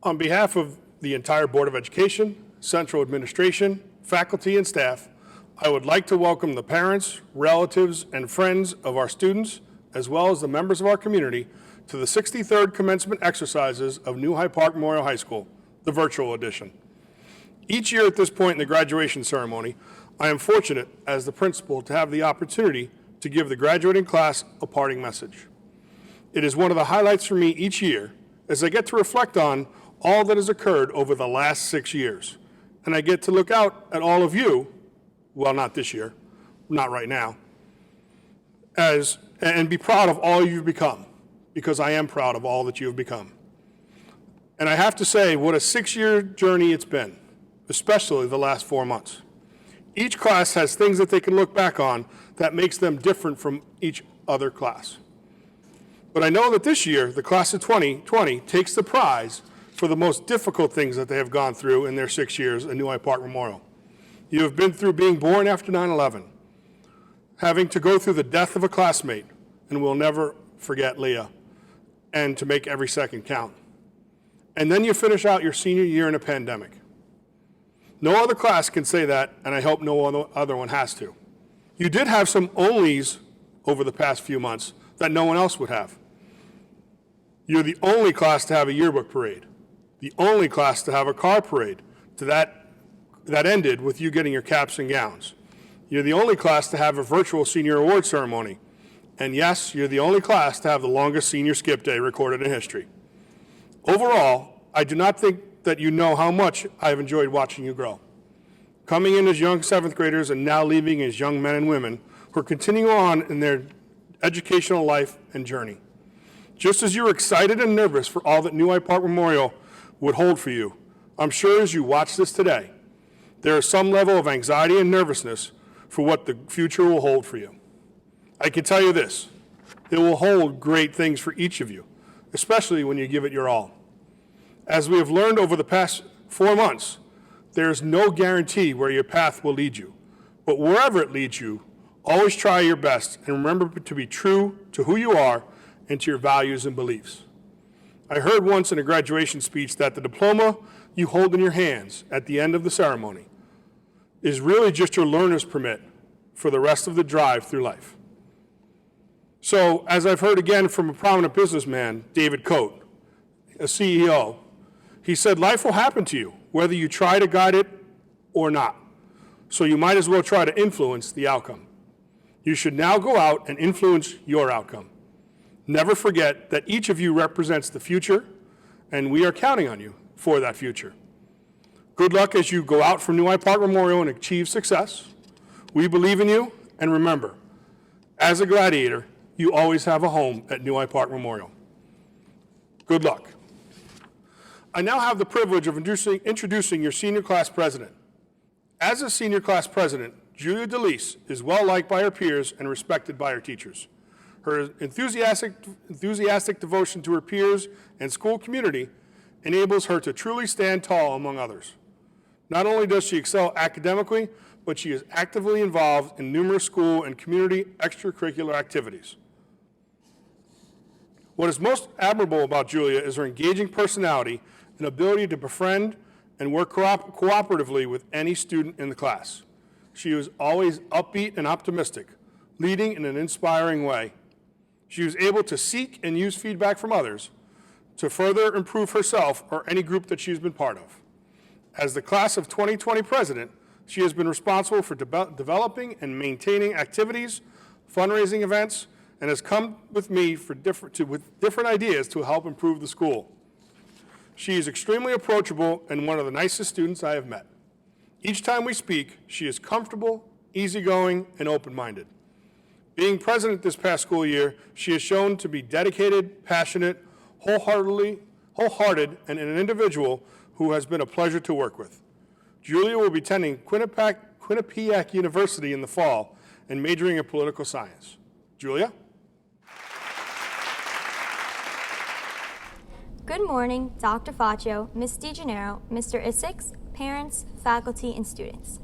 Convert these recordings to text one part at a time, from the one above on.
On behalf of the entire Board of Education, Central Administration, faculty, and staff, I would like to welcome the parents, relatives, and friends of our students, as well as the members of our community, to the 63rd commencement exercises of New Hyde Park Memorial High School, the virtual edition. Each year at this point in the graduation ceremony, I am fortunate as the principal to have the opportunity to give the graduating class a parting message. It is one of the highlights for me each year as I get to reflect on all that has occurred over the last 6 years. And I get to look out at all of you, well, not this year, not right now, and be proud of all you've become, because I am proud of all that you've become. And I have to say, what a 6-year journey it's been, especially the last 4 months. Each class has things that they can look back on that makes them different from each other class. But I know that this year, the class of 2020 takes the prize for the most difficult things that they have gone through in their 6 years at New Hyde Park Memorial. You have been through being born after 9/11, having to go through the death of a classmate, and we'll never forget Leah, and to make every second count. And then you finish out your senior year in a pandemic. No other class can say that, and I hope no other one has to. You did have some onlys over the past few months that no one else would have. You're the only class to have a yearbook parade, the only class to have a car parade that ended with you getting your caps and gowns. You're the only class to have a virtual senior award ceremony. And yes, you're the only class to have the longest senior skip day recorded in history. Overall, I do not think that you know how much I've enjoyed watching you grow. Coming in as young 7th graders and now leaving as young men and women who are continuing on in their educational life and journey. Just as you're excited and nervous for all that New Hyde Park Memorial would hold for you, I'm sure as you watch this today, there is some level of anxiety and nervousness for what the future will hold for you. I can tell you this, it will hold great things for each of you, especially when you give it your all. As we have learned over the past 4 months, there is no guarantee where your path will lead you, but wherever it leads you, always try your best and remember to be true to who you are and to your values and beliefs. I heard once in a graduation speech that the diploma you hold in your hands at the end of the ceremony is really just your learner's permit for the rest of the drive through life. So, as I've heard again from a prominent businessman, David Coate, a CEO, he said, life will happen to you, whether you try to guide it or not. So you might as well try to influence the outcome. You should now go out and influence your outcome. Never forget that each of you represents the future, and we are counting on you for that future. Good luck as you go out from New Hyde Park Memorial and achieve success. We believe in you, and remember, as a gladiator, you always have a home at New Hyde Park Memorial. Good luck. I now have the privilege of introducing your senior class president. As a senior class president, Julia DeLise is well liked by her peers and respected by her teachers. Her enthusiastic devotion to her peers and school community enables her to truly stand tall among others. Not only does she excel academically, but she is actively involved in numerous school and community extracurricular activities. What is most admirable about Julia is her engaging personality and ability to befriend and work cooperatively with any student in the class. She is always upbeat and optimistic, leading in an inspiring way. She was able to seek and use feedback from others to further improve herself or any group that she's been part of. As the class of 2020 president, she has been responsible for developing and maintaining activities, fundraising events, and has come with me with different ideas to help improve the school. She is extremely approachable and one of the nicest students I have met. Each time we speak, she is comfortable, easygoing, and open-minded. Being president this past school year, she has shown to be dedicated, passionate, wholehearted, and an individual who has been a pleasure to work with. Julia will be attending Quinnipiac University in the fall and majoring in political science. Julia? Good morning, Dr. Faccio, Ms. DeGennaro, Mr. Isix, parents, faculty, and students.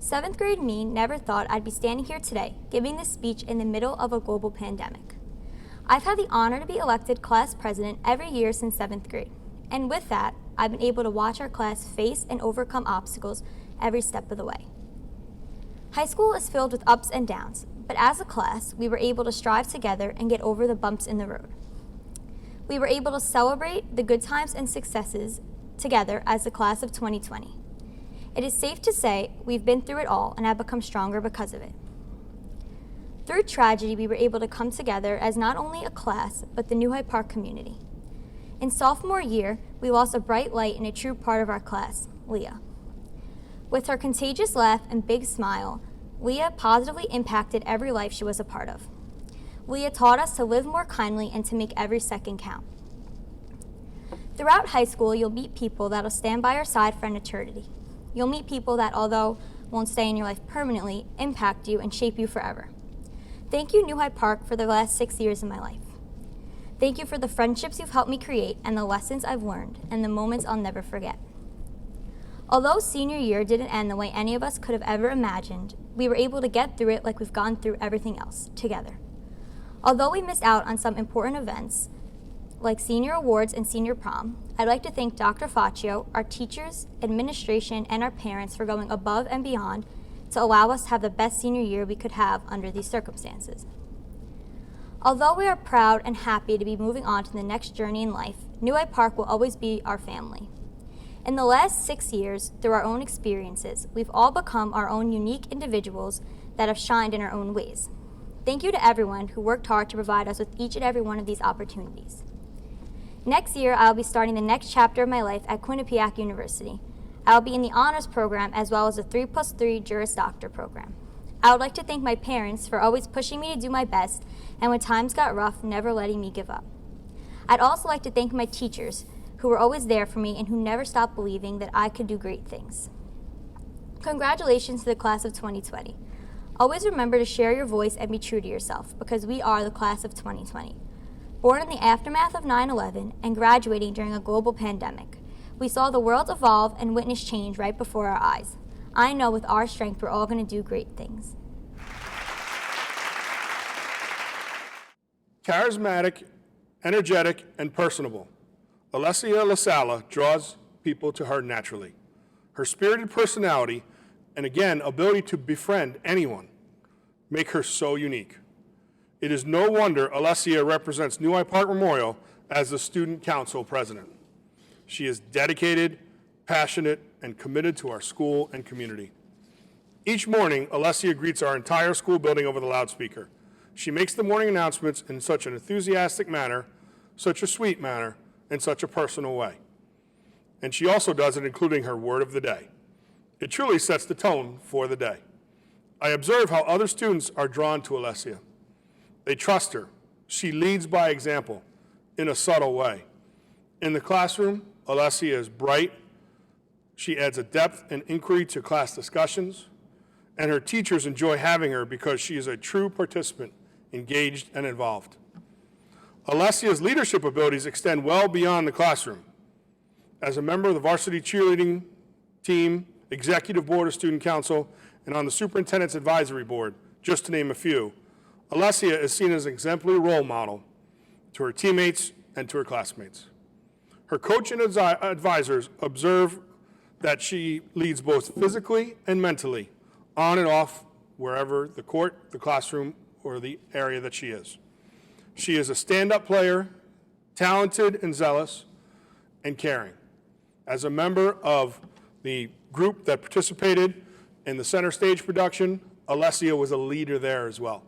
7th grade me never thought I'd be standing here today giving this speech in the middle of a global pandemic. I've had the honor to be elected class president every year since 7th grade, and with that, I've been able to watch our class face and overcome obstacles every step of the way. High school is filled with ups and downs, but as a class, we were able to strive together and get over the bumps in the road. We were able to celebrate the good times and successes together as the class of 2020. It is safe to say we've been through it all and have become stronger because of it. Through tragedy, we were able to come together as not only a class, but the New Hyde Park community. In sophomore year, we lost a bright light and a true part of our class, Leah. With her contagious laugh and big smile, Leah positively impacted every life she was a part of. Leah taught us to live more kindly and to make every second count. Throughout high school, you'll meet people that'll stand by your side for an eternity. You'll meet people that, although won't stay in your life permanently, impact you and shape you forever. Thank you, New Hyde Park, for the last 6 years of my life. Thank you for the friendships you've helped me create and the lessons I've learned and the moments I'll never forget. Although senior year didn't end the way any of us could have ever imagined, we were able to get through it like we've gone through everything else, together. Although we missed out on some important events, like senior awards and senior prom, I'd like to thank Dr. Faccio, our teachers, administration, and our parents for going above and beyond to allow us to have the best senior year we could have under these circumstances. Although we are proud and happy to be moving on to the next journey in life, New Hyde Park will always be our family. In the last 6 years, through our own experiences, we've all become our own unique individuals that have shined in our own ways. Thank you to everyone who worked hard to provide us with each and every one of these opportunities. Next year, I'll be starting the next chapter of my life at Quinnipiac University. I'll be in the honors program as well as the 3+3 Juris Doctor program. I would like to thank my parents for always pushing me to do my best and when times got rough, never letting me give up. I'd also like to thank my teachers who were always there for me and who never stopped believing that I could do great things. Congratulations to the class of 2020. Always remember to share your voice and be true to yourself because we are the class of 2020. Born in the aftermath of 9/11 and graduating during a global pandemic, we saw the world evolve and witness change right before our eyes. I know with our strength we're all going to do great things. Charismatic, energetic, and personable, Alessia LaSala draws people to her naturally. Her spirited personality and, again, ability to befriend anyone make her so unique. It is no wonder Alessia represents New Hyde Park Memorial as the Student Council President. She is dedicated, passionate, and committed to our school and community. Each morning, Alessia greets our entire school building over the loudspeaker. She makes the morning announcements in such an enthusiastic manner, such a sweet manner, in such a personal way. And she also does it including her word of the day. It truly sets the tone for the day. I observe how other students are drawn to Alessia. They trust her. She leads by example in a subtle way. In the classroom, Alessia is bright. She adds a depth and inquiry to class discussions, and her teachers enjoy having her because she is a true participant, engaged and involved. Alessia's leadership abilities extend well beyond the classroom. As a member of the varsity cheerleading team, executive board of student council, and on the superintendent's advisory board, just to name a few, Alessia is seen as an exemplary role model to her teammates and to her classmates. Her coach and advisors observe that she leads both physically and mentally, on and off, wherever the court, the classroom, or the area that she is. She is a stand-up player, talented and zealous, and caring. As a member of the group that participated in the center stage production, Alessia was a leader there as well.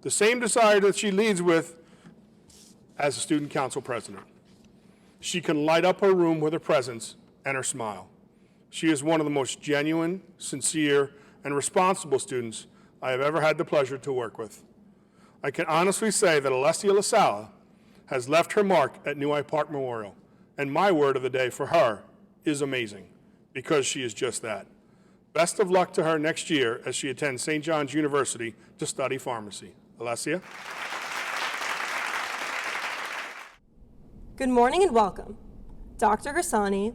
The same desire that she leads with as a student council president. She can light up her room with her presence and her smile. She is one of the most genuine, sincere, and responsible students I have ever had the pleasure to work with. I can honestly say that Alessia LaSala has left her mark at New Hyde Park Memorial, and my word of the day for her is amazing, because she is just that. Best of luck to her next year as she attends St. John's University to study pharmacy. Alessia? Good morning and welcome. Dr. Grassani,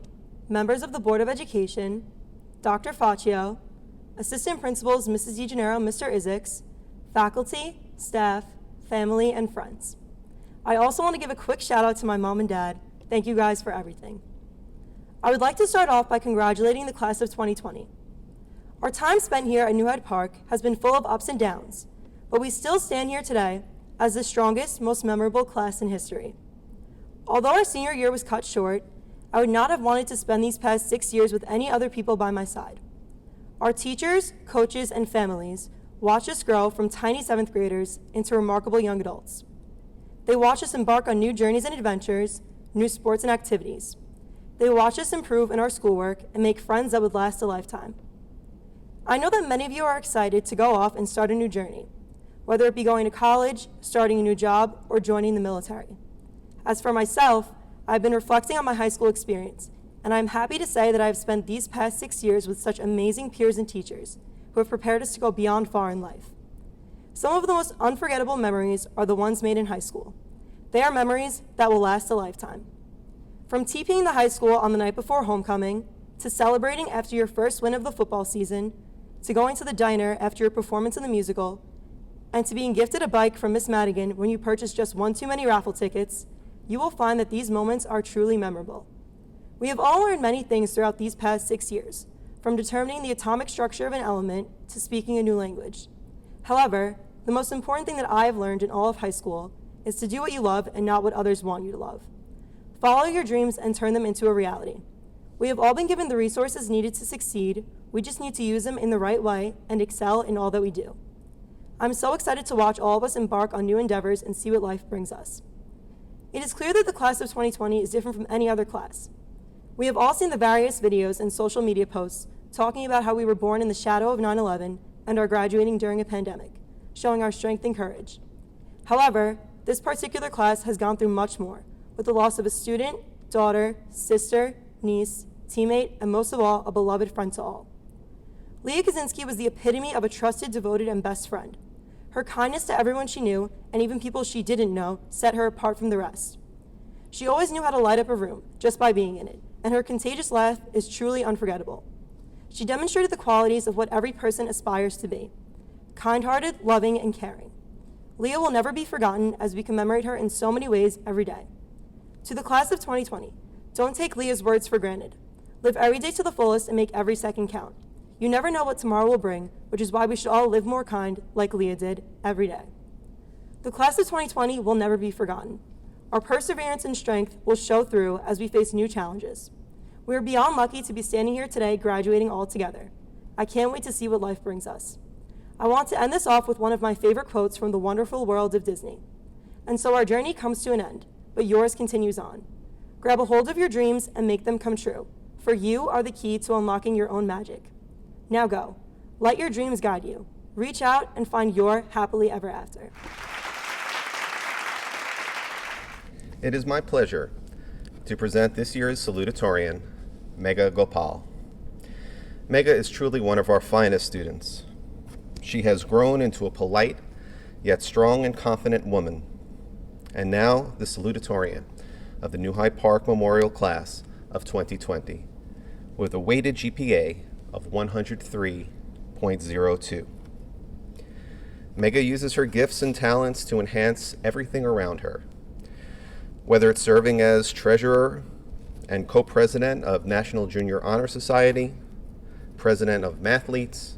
members of the Board of Education, Dr. Faccio, Assistant Principals Mrs. DeGennaro, Mr. Isaacs, faculty, staff, family, and friends. I also want to give a quick shout out to my mom and dad. Thank you guys for everything. I would like to start off by congratulating the class of 2020. Our time spent here at New Hyde Park has been full of ups and downs, but we still stand here today as the strongest, most memorable class in history. Although our senior year was cut short, I would not have wanted to spend these past 6 years with any other people by my side. Our teachers, coaches, and families watched us grow from tiny 7th graders into remarkable young adults. They watched us embark on new journeys and adventures, new sports and activities. They watched us improve in our schoolwork and make friends that would last a lifetime. I know that many of you are excited to go off and start a new journey, whether it be going to college, starting a new job, or joining the military. As for myself, I've been reflecting on my high school experience, and I'm happy to say that I've spent these past 6 years with such amazing peers and teachers who have prepared us to go beyond far in life. Some of the most unforgettable memories are the ones made in high school. They are memories that will last a lifetime. From TPing the high school on the night before homecoming, to celebrating after your first win of the football season, to going to the diner after your performance in the musical, and to being gifted a bike from Miss Madigan when you purchased just one too many raffle tickets, you will find that these moments are truly memorable. We have all learned many things throughout these past 6 years, from determining the atomic structure of an element to speaking a new language. However, the most important thing that I have learned in all of high school is to do what you love and not what others want you to love. Follow your dreams and turn them into a reality. We have all been given the resources needed to succeed. We just need to use them in the right way and excel in all that we do. I'm so excited to watch all of us embark on new endeavors and see what life brings us. It is clear that the class of 2020 is different from any other class. We have all seen the various videos and social media posts talking about how we were born in the shadow of 9/11 and are graduating during a pandemic, showing our strength and courage. However, this particular class has gone through much more, with the loss of a student, daughter, sister, niece, teammate, and most of all, a beloved friend to all. Leah Kaczynski was the epitome of a trusted, devoted, and best friend. Her kindness to everyone she knew, and even people she didn't know, set her apart from the rest. She always knew how to light up a room, just by being in it, and her contagious laugh is truly unforgettable. She demonstrated the qualities of what every person aspires to be: kind-hearted, loving, and caring. Leah will never be forgotten as we commemorate her in so many ways every day. To the class of 2020, don't take Leah's words for granted. Live every day to the fullest and make every second count. You never know what tomorrow will bring, which is why we should all live more kind, like Leah did, every day. The class of 2020 will never be forgotten. Our perseverance and strength will show through as we face new challenges. We are beyond lucky to be standing here today graduating all together. I can't wait to see what life brings us. I want to end this off with one of my favorite quotes from the wonderful world of Disney. And so our journey comes to an end, but yours continues on. Grab a hold of your dreams and make them come true, for you are the key to unlocking your own magic. Now go. Let your dreams guide you. Reach out and find your happily ever after. It is my pleasure to present this year's salutatorian, Megha Gopal. Megha is truly one of our finest students. She has grown into a polite, yet strong and confident woman, and now the salutatorian of the New Hyde Park Memorial Class of 2020, with a weighted GPA of 103.02. Megha uses her gifts and talents to enhance everything around her. Whether it's serving as treasurer and co-president of National Junior Honor Society, president of Mathletes,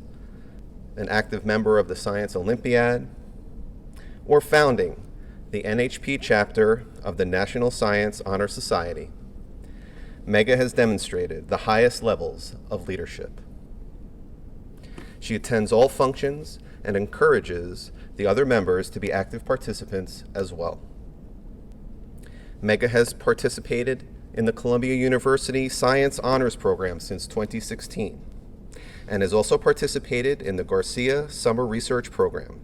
an active member of the Science Olympiad, or founding the NHP chapter of the National Science Honor Society, Megha has demonstrated the highest levels of leadership. She attends all functions and encourages the other members to be active participants as well. Megha has participated in the Columbia University Science Honors Program since 2016 and has also participated in the Garcia Summer Research Program.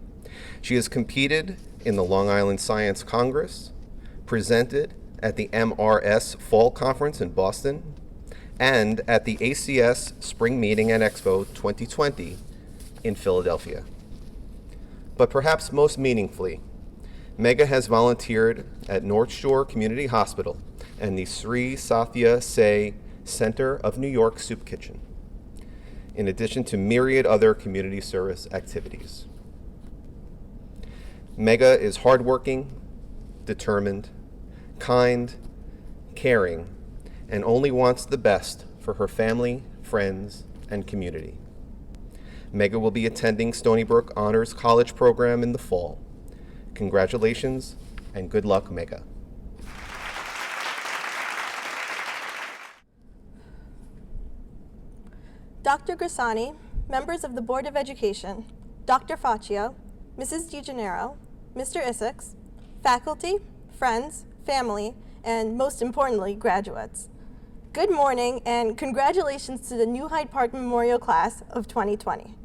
She has competed in the Long Island Science Congress, presented at the MRS Fall Conference in Boston, and at the ACS Spring Meeting and Expo 2020 in Philadelphia. But perhaps most meaningfully, Megha has volunteered at North Shore Community Hospital and the Sri Sathya Se Center of New York Soup Kitchen, in addition to myriad other community service activities. Megha is hardworking, determined, kind, caring, and only wants the best for her family, friends, and community. Mega will be attending Stony Brook Honors College program in the fall. Congratulations and good luck, Mega. Dr. Grisani, members of the Board of Education, Dr. Faccio, Mrs. DeGennaro, Mr. Isaacs, faculty, friends, family, and most importantly, graduates. Good morning and congratulations to the New Hyde Park Memorial Class of 2020.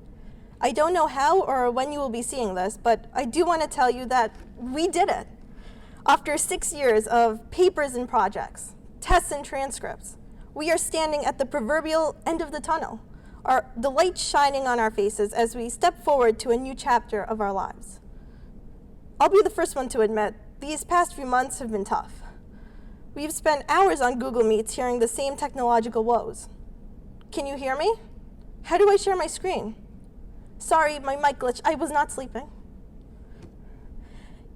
I don't know how or when you will be seeing this, but I do want to tell you that we did it. After 6 years of papers and projects, tests and transcripts, we are standing at the proverbial end of the tunnel, the light shining on our faces as we step forward to a new chapter of our lives. I'll be the first one to admit, these past few months have been tough. We've spent hours on Google Meets hearing the same technological woes. Can you hear me? How do I share my screen? Sorry, my mic glitched. I was not sleeping.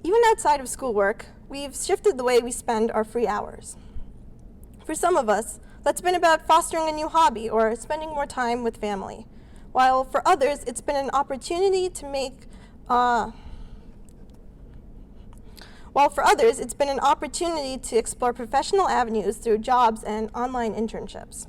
Even outside of schoolwork, we've shifted the way we spend our free hours. For some of us, that's been about fostering a new hobby or spending more time with family, while for others, it's been an opportunity to explore professional avenues through jobs and online internships.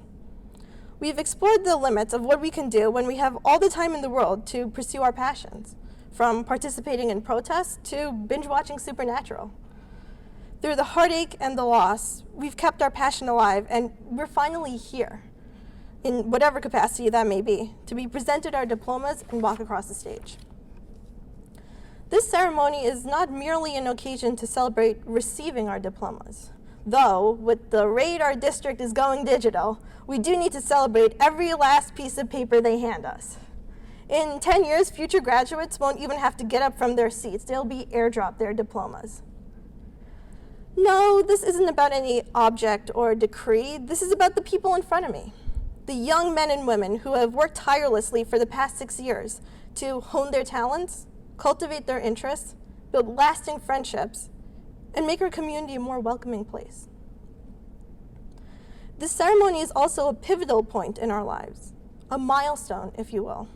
We've explored the limits of what we can do when we have all the time in the world to pursue our passions, from participating in protests to binge-watching Supernatural. Through the heartache and the loss, we've kept our passion alive, and we're finally here, in whatever capacity that may be, to be presented our diplomas and walk across the stage. This ceremony is not merely an occasion to celebrate receiving our diplomas. Though, with the rate our district is going digital, we do need to celebrate every last piece of paper they hand us. In 10 years, future graduates won't even have to get up from their seats. They'll be airdropped their diplomas. No, this isn't about any object or decree. This is about the people in front of me. The young men and women who have worked tirelessly for the past 6 years to hone their talents, cultivate their interests, build lasting friendships, and make our community a more welcoming place. This ceremony is also a pivotal point in our lives, a milestone, if you will.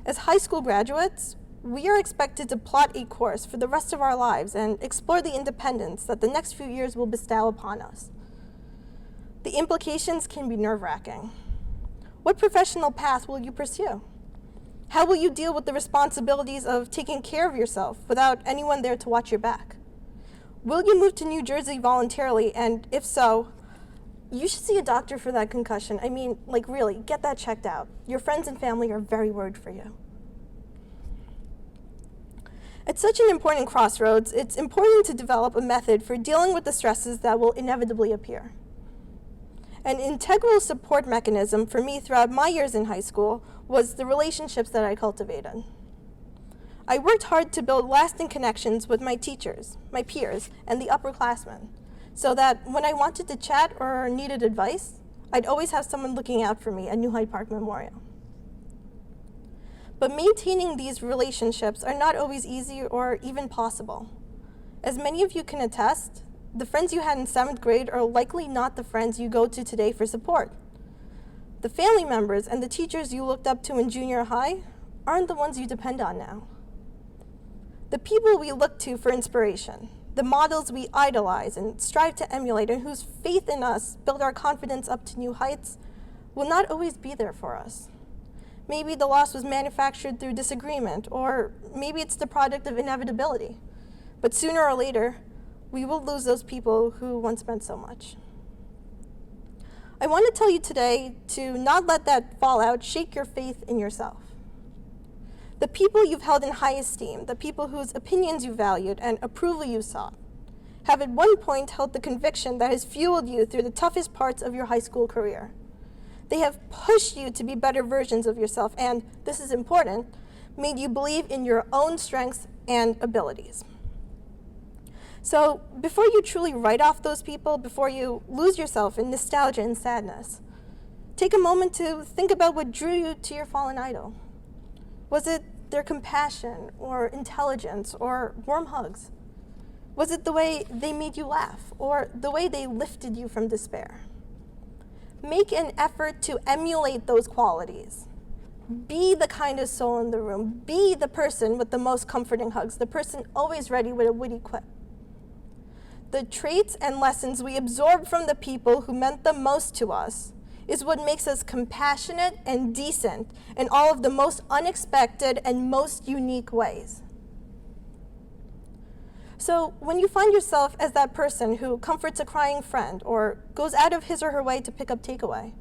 As high school graduates, we are expected to plot a course for the rest of our lives and explore the independence that the next few years will bestow upon us. The implications can be nerve-wracking. What professional path will you pursue? How will you deal with the responsibilities of taking care of yourself without anyone there to watch your back? Will you move to New Jersey voluntarily? And if so, you should see a doctor for that concussion. I mean, like really, get that checked out. Your friends and family are very worried for you. At such an important crossroads, it's important to develop a method for dealing with the stresses that will inevitably appear. An integral support mechanism for me throughout my years in high school was the relationships that I cultivated. I worked hard to build lasting connections with my teachers, my peers, and the upperclassmen, so that when I wanted to chat or needed advice, I'd always have someone looking out for me at New Hyde Park Memorial. But maintaining these relationships are not always easy or even possible. As many of you can attest, the friends you had in 7th grade are likely not the friends you go to today for support. The family members and the teachers you looked up to in junior high aren't the ones you depend on now. The people we look to for inspiration, the models we idolize and strive to emulate and whose faith in us build our confidence up to new heights, will not always be there for us. Maybe the loss was manufactured through disagreement, or maybe it's the product of inevitability. But sooner or later, we will lose those people who once meant so much. I want to tell you today to not let that fallout shake your faith in yourself. The people you've held in high esteem, the people whose opinions you valued and approval you sought, have at one point held the conviction that has fueled you through the toughest parts of your high school career. They have pushed you to be better versions of yourself and, this is important, made you believe in your own strengths and abilities. So before you truly write off those people, before you lose yourself in nostalgia and sadness, take a moment to think about what drew you to your fallen idol. Was it their compassion or intelligence or warm hugs? Was it the way they made you laugh or the way they lifted you from despair? Make an effort to emulate those qualities. Be the kindest soul in the room. Be the person with the most comforting hugs, the person always ready with a witty quip. The traits and lessons we absorb from the people who meant the most to us is what makes us compassionate and decent in all of the most unexpected and most unique ways. So when you find yourself as that person who comforts a crying friend or goes out of his or her way to pick up takeaway,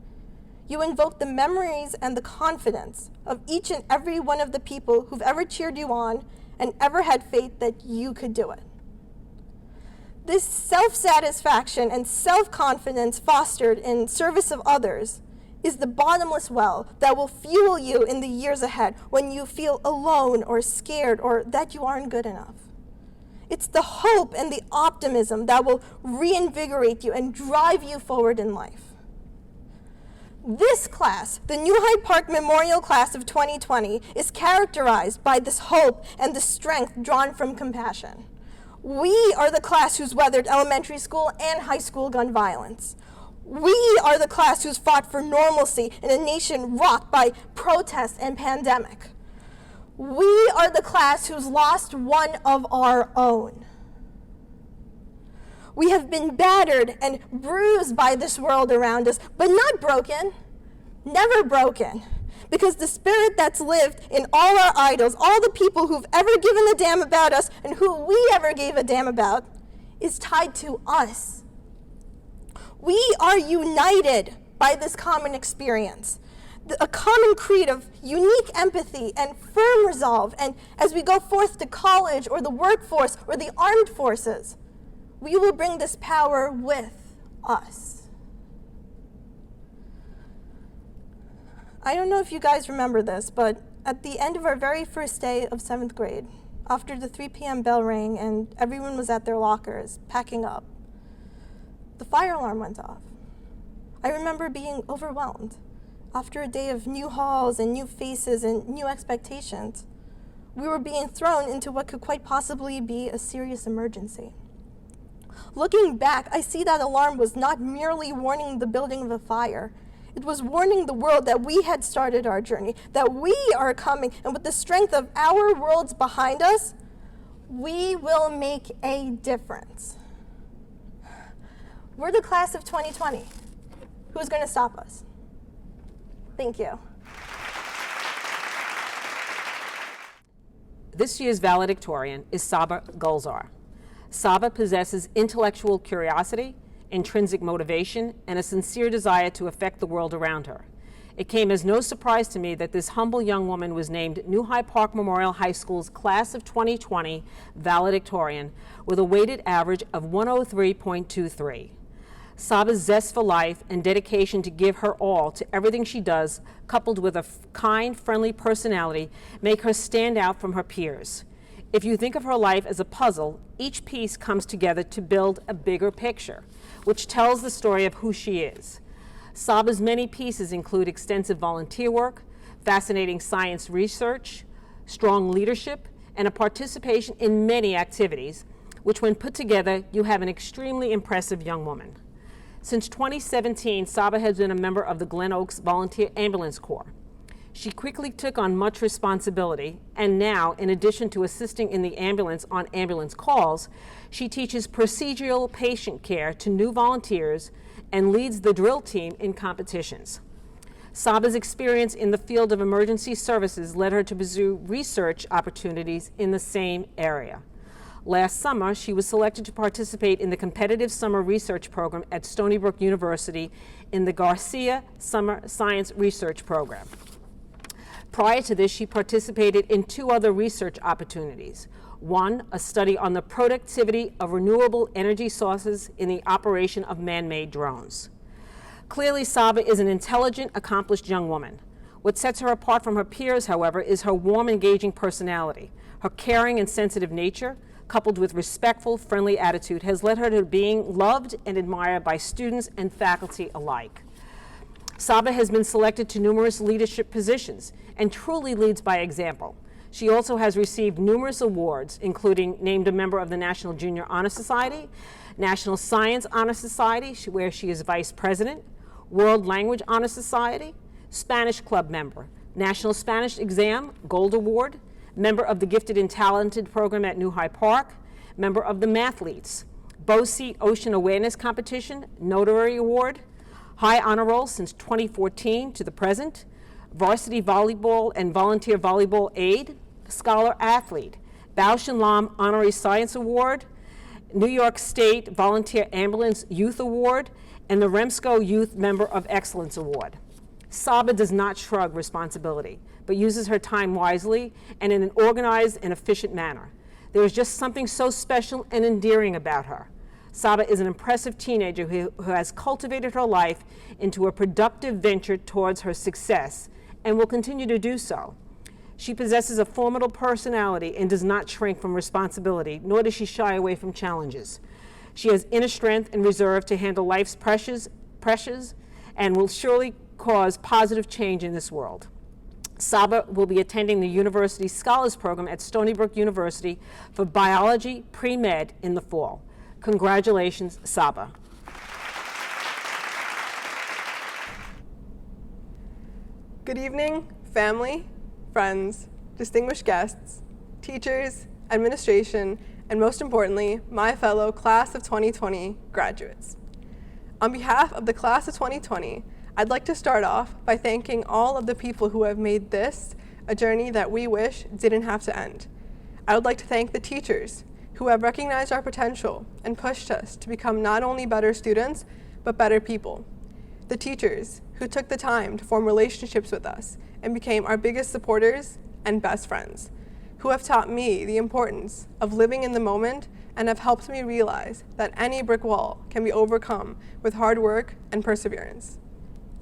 you invoke the memories and the confidence of each and every one of the people who've ever cheered you on and ever had faith that you could do it. This self-satisfaction and self-confidence fostered in service of others is the bottomless well that will fuel you in the years ahead when you feel alone or scared or that you aren't good enough. It's the hope and the optimism that will reinvigorate you and drive you forward in life. This class, the New Hyde Park Memorial Class of 2020, is characterized by this hope and the strength drawn from compassion. We are the class who's weathered elementary school and high school gun violence. We are the class who's fought for normalcy in a nation rocked by protests and pandemic. We are the class who's lost one of our own. We have been battered and bruised by this world around us, but not broken, never broken, because the spirit that's lived in all our idols, all the people who've ever given a damn about us and who we ever gave a damn about, is tied to us. We are united by this common experience, a common creed of unique empathy and firm resolve, and as we go forth to college or the workforce or the armed forces, we will bring this power with us. I don't know if you guys remember this, but at the end of our very first day of 7th grade, after the 3 p.m. bell rang and everyone was at their lockers packing up, the fire alarm went off. I remember being overwhelmed. After a day of new halls and new faces and new expectations, we were being thrown into what could quite possibly be a serious emergency. Looking back, I see that alarm was not merely warning the building of a fire. It was warning the world that we had started our journey, that we are coming, and with the strength of our worlds behind us, we will make a difference. We're the class of 2020. Who's going to stop us? Thank you. This year's valedictorian is Saba Gulzar. Saba possesses intellectual curiosity, intrinsic motivation, and a sincere desire to affect the world around her. It came as no surprise to me that this humble young woman was named New Hyde Park Memorial High School's Class of 2020 valedictorian with a weighted average of 103.23. Saba's zest for life and dedication to give her all to everything she does, coupled with a kind, friendly personality, make her stand out from her peers. If you think of her life as a puzzle, each piece comes together to build a bigger picture, which tells the story of who she is. Saba's many pieces include extensive volunteer work, fascinating science research, strong leadership, and a participation in many activities, which when put together, you have an extremely impressive young woman. Since 2017, Saba has been a member of the Glen Oaks Volunteer Ambulance Corps. She quickly took on much responsibility, and now, in addition to assisting in the ambulance on ambulance calls, she teaches procedural patient care to new volunteers and leads the drill team in competitions. Saba's experience in the field of emergency services led her to pursue research opportunities in the same area. Last summer, she was selected to participate in the competitive summer research program at Stony Brook University in the Garcia Summer Science Research Program. Prior to this, she participated in 2 other research opportunities. One, a study on the productivity of renewable energy sources in the operation of man-made drones. Clearly, Saba is an intelligent, accomplished young woman. What sets her apart from her peers, however, is her warm, engaging personality. Her caring and sensitive nature, coupled with respectful, friendly attitude, has led her to being loved and admired by students and faculty alike. Saba has been selected to numerous leadership positions and truly leads by example. She also has received numerous awards, including named a member of the National Junior Honor Society, National Science Honor Society, where she is vice president, World Language Honor Society, Spanish Club member, National Spanish Exam Gold Award, member of the Gifted and Talented program at New Hyde Park, member of the Mathletes, Bow Seat Ocean Awareness Competition, Notary Award, High Honor Roll since 2014 to the present, Varsity Volleyball and Volunteer Volleyball Aide, Scholar Athlete, Bausch and Lomb Honorary Science Award, New York State Volunteer Ambulance Youth Award, and the Remsco Youth Member of Excellence Award. Saba does not shrug responsibility, but uses her time wisely and in an organized and efficient manner. There is just something so special and endearing about her. Saba is an impressive teenager who has cultivated her life into a productive venture towards her success and will continue to do so. She possesses a formidable personality and does not shrink from responsibility, nor does she shy away from challenges. She has inner strength and reserve to handle life's pressures and will surely cause positive change in this world. Saba will be attending the University Scholars Program at Stony Brook University for Biology Pre-Med in the fall. Congratulations, Saba. Good evening, family, friends, distinguished guests, teachers, administration, and most importantly, my fellow class of 2020 graduates. On behalf of the class of 2020, I'd like to start off by thanking all of the people who have made this a journey that we wish didn't have to end. I would like to thank the teachers who have recognized our potential and pushed us to become not only better students, but better people. The teachers who took the time to form relationships with us and became our biggest supporters and best friends, who have taught me the importance of living in the moment and have helped me realize that any brick wall can be overcome with hard work and perseverance.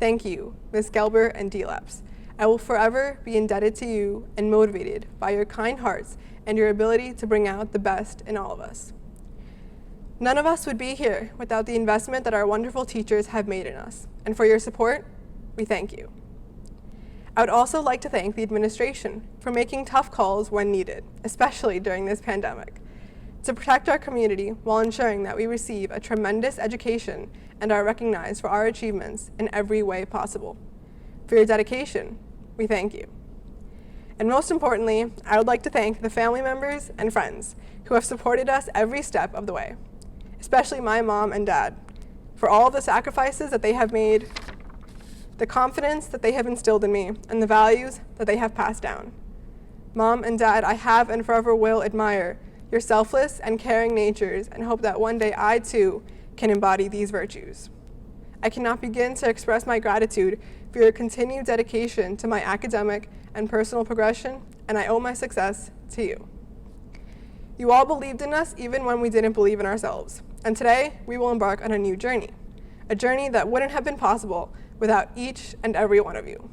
Thank you, Ms. Gelber and DLEPS. I will forever be indebted to you and motivated by your kind hearts and your ability to bring out the best in all of us. None of us would be here without the investment that our wonderful teachers have made in us, and for your support, we thank you. I would also like to thank the administration for making tough calls when needed, especially during this pandemic, to protect our community while ensuring that we receive a tremendous education and are recognized for our achievements in every way possible. For your dedication, we thank you. And most importantly, I would like to thank the family members and friends who have supported us every step of the way, especially my mom and dad, for all of the sacrifices that they have made, the confidence that they have instilled in me, and the values that they have passed down. Mom and Dad, I have and forever will admire your selfless and caring natures and hope that one day I too can embody these virtues. I cannot begin to express my gratitude for your continued dedication to my academic and personal progression, and I owe my success to you. You all believed in us even when we didn't believe in ourselves, and today we will embark on a new journey, a journey that wouldn't have been possible without each and every one of you.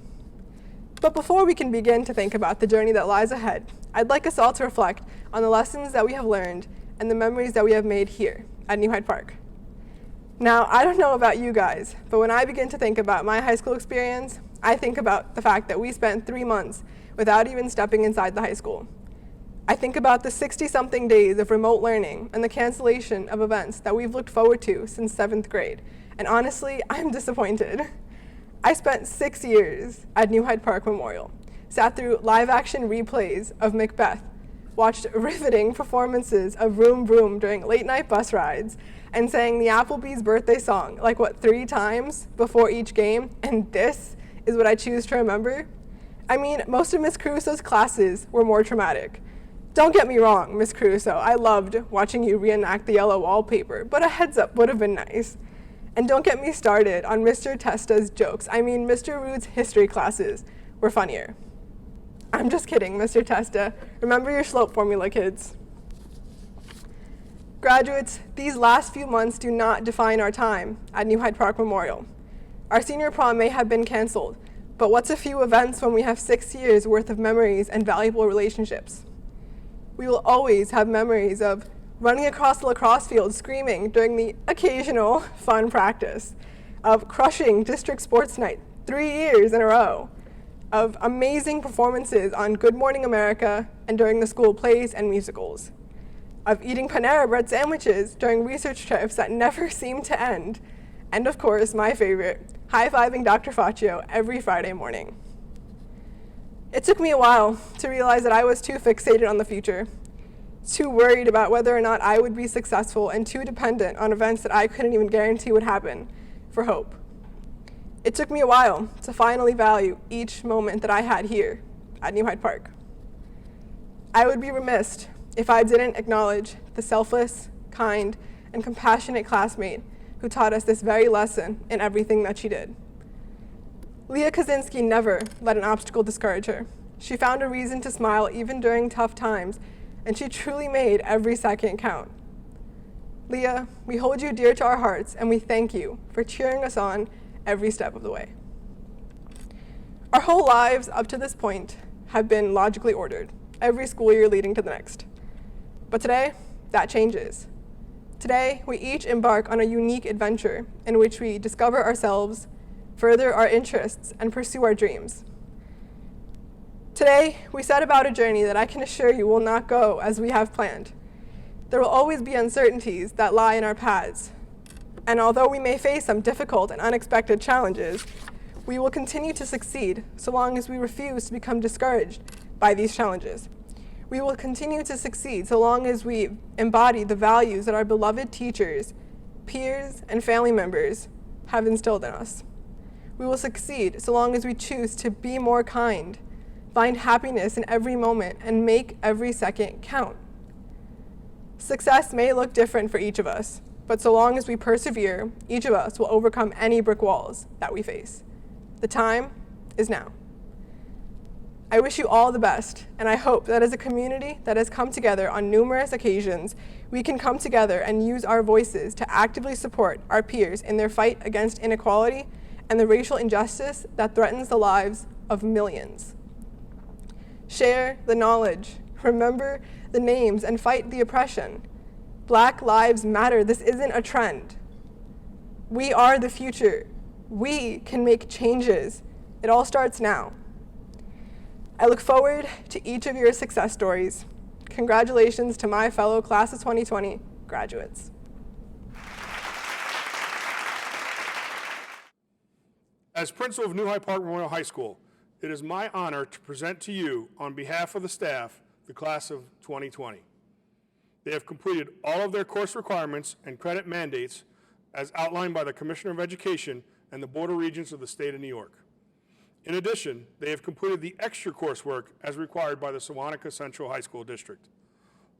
But before we can begin to think about the journey that lies ahead, I'd like us all to reflect on the lessons that we have learned and the memories that we have made here at New Hyde Park. Now, I don't know about you guys, but when I begin to think about my high school experience, I think about the fact that we spent 3 months without even stepping inside the high school. I think about the 60-something days of remote learning and the cancellation of events that we've looked forward to since 7th grade, and honestly, I'm disappointed. I spent 6 years at New Hyde Park Memorial, sat through live-action replays of Macbeth, watched riveting performances of Vroom Vroom during late-night bus rides, and sang the Applebee's birthday song, 3 times before each game, and this is what I choose to remember? I mean, most of Miss Crusoe's classes were more traumatic. Don't get me wrong, Miss Crusoe, I loved watching you reenact the yellow wallpaper, but a heads up would have been nice. And don't get me started on Mr. Testa's jokes. I mean, Mr. Root's history classes were funnier. I'm just kidding, Mr. Testa. Remember your slope formula, kids. Graduates, these last few months do not define our time at New Hyde Park Memorial. Our senior prom may have been canceled, but what's a few events when we have 6 years worth of memories and valuable relationships? We will always have memories of running across the lacrosse field screaming during the occasional fun practice, of crushing district sports night 3 years in a row, of amazing performances on Good Morning America and during the school plays and musicals, of eating Panera bread sandwiches during research trips that never seemed to end, and of course, my favorite, high-fiving Dr. Faccio every Friday morning. It took me a while to realize that I was too fixated on the future, too worried about whether or not I would be successful, and too dependent on events that I couldn't even guarantee would happen for hope. It took me a while to finally value each moment that I had here at New Hyde Park. I would be remiss if I didn't acknowledge the selfless, kind, and compassionate classmate who taught us this very lesson in everything that she did. Leah Kaczynski never let an obstacle discourage her. She found a reason to smile even during tough times, and she truly made every second count. Leah, we hold you dear to our hearts, and we thank you for cheering us on every step of the way. Our whole lives up to this point have been logically ordered, every school year leading to the next. But today, that changes. Today, we each embark on a unique adventure in which we discover ourselves, further our interests, and pursue our dreams. Today, we set about a journey that I can assure you will not go as we have planned. There will always be uncertainties that lie in our paths, and although we may face some difficult and unexpected challenges, we will continue to succeed so long as we refuse to become discouraged by these challenges. We will continue to succeed so long as we embody the values that our beloved teachers, peers, and family members have instilled in us. We will succeed so long as we choose to be more kind, find happiness in every moment, and make every second count. Success may look different for each of us, but so long as we persevere, each of us will overcome any brick walls that we face. The time is now. I wish you all the best, and I hope that as a community that has come together on numerous occasions, we can come together and use our voices to actively support our peers in their fight against inequality and the racial injustice that threatens the lives of millions. Share the knowledge, remember the names, and fight the oppression. Black lives matter. This isn't a trend. We are the future. We can make changes. It all starts now. I look forward to each of your success stories. Congratulations to my fellow Class of 2020 graduates. As principal of New Hyde Park Memorial High School, it is my honor to present to you, on behalf of the staff, the Class of 2020. They have completed all of their course requirements and credit mandates as outlined by the Commissioner of Education and the Board of Regents of the State of New York. In addition, they have completed the extra coursework as required by the Sewanaka Central High School District.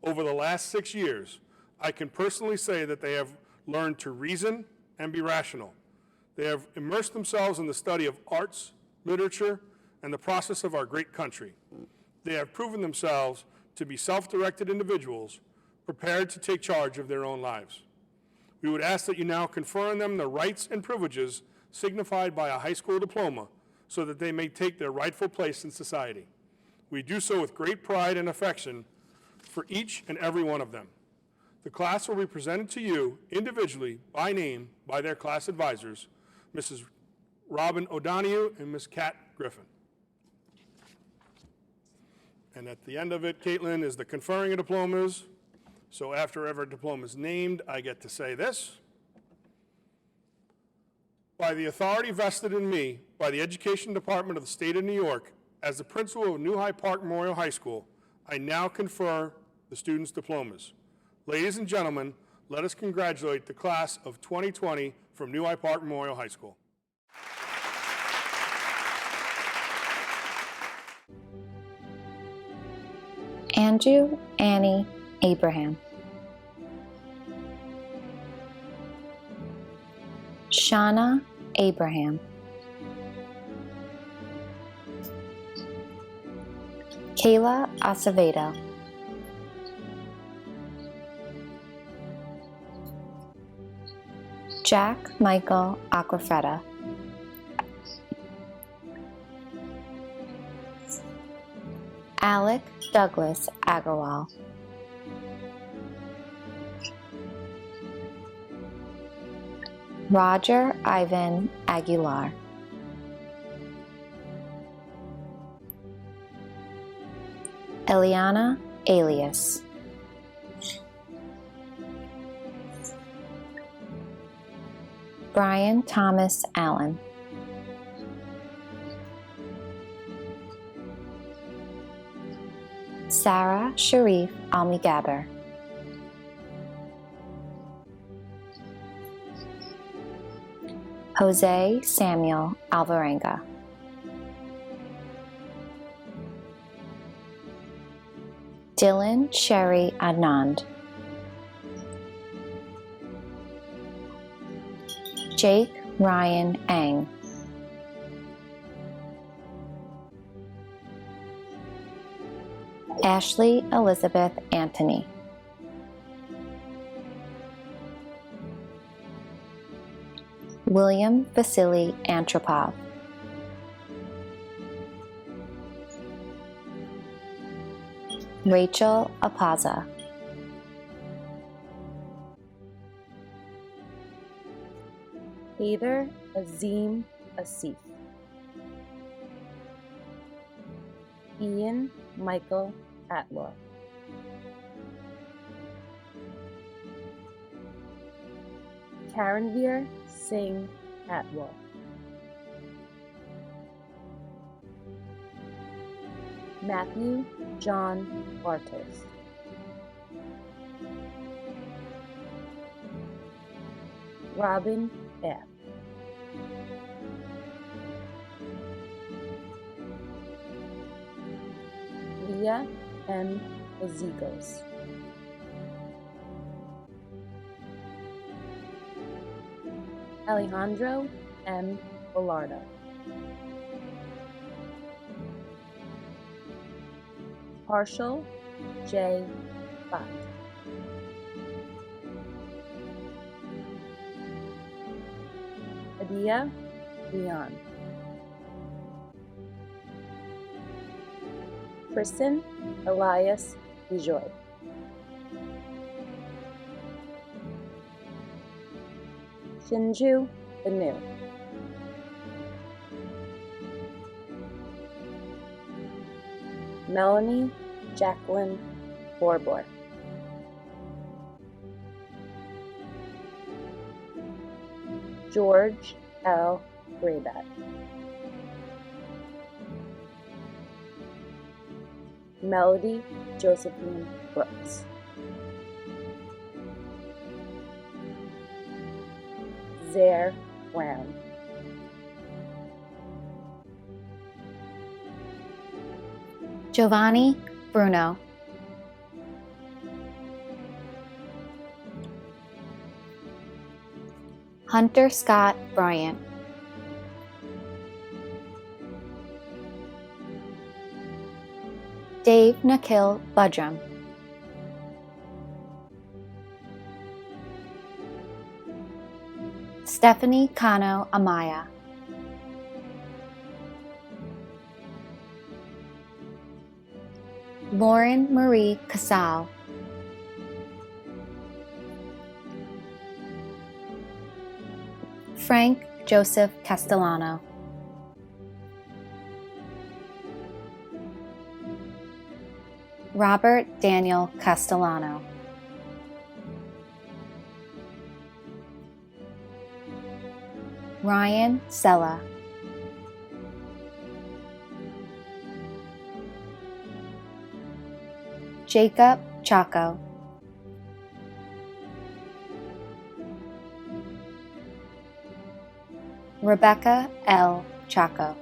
Over the last 6 years, I can personally say that they have learned to reason and be rational. They have immersed themselves in the study of arts, literature, and the process of our great country. They have proven themselves to be self-directed individuals prepared to take charge of their own lives. We would ask that you now confer on them the rights and privileges signified by a high school diploma so that they may take their rightful place in society. We do so with great pride and affection for each and every one of them. The class will be presented to you individually by name by their class advisors, Mrs. Robin O'Donoghue and Ms. Kat Griffin. And at the end of it, Caitlin, is the conferring of diplomas. So after every diploma is named, I get to say this. By the authority vested in me by the Education Department of the State of New York, as the principal of New Hyde Park Memorial High School, I now confer the students' diplomas. Ladies and gentlemen, let us congratulate the class of 2020 from New Hyde Park Memorial High School. Andrew Annie Abraham. Shauna Abraham. Kayla Acevedo. Jack Michael Aquafreda. Alec Douglas Agarwal. Roger Ivan Aguilar. Eliana Alias. Brian Thomas Allen. Sarah Sharif Almigaber. Jose Samuel Alvarenga. Dylan Sherry Adnand. Jake Ryan Ang. Ashley Elizabeth Anthony. William Vasily Antropov. Rachel Apaza. Heather Azim Asif. Ian Michael Atlaw. Karanveer Singh Atwal. Matthew John Bartos. Robin F. Leah M. Ozigos. Alejandro M. Velardo. Partial J. Bott. Adia Leon. Kristen Elias Bijoy. Shinju Banu. Melanie Jacqueline Borbor. George L. Graybat. Melody Josephine Brooks. Zaire Brown. Giovanni Bruno. Hunter Scott Bryant. Dave Nikhil Budrum. Stephanie Cano Amaya. Lauren Marie Casal. Frank Joseph Castellano. Robert Daniel Castellano. Ryan Sella. Jacob Chaco. Rebecca L. Chaco.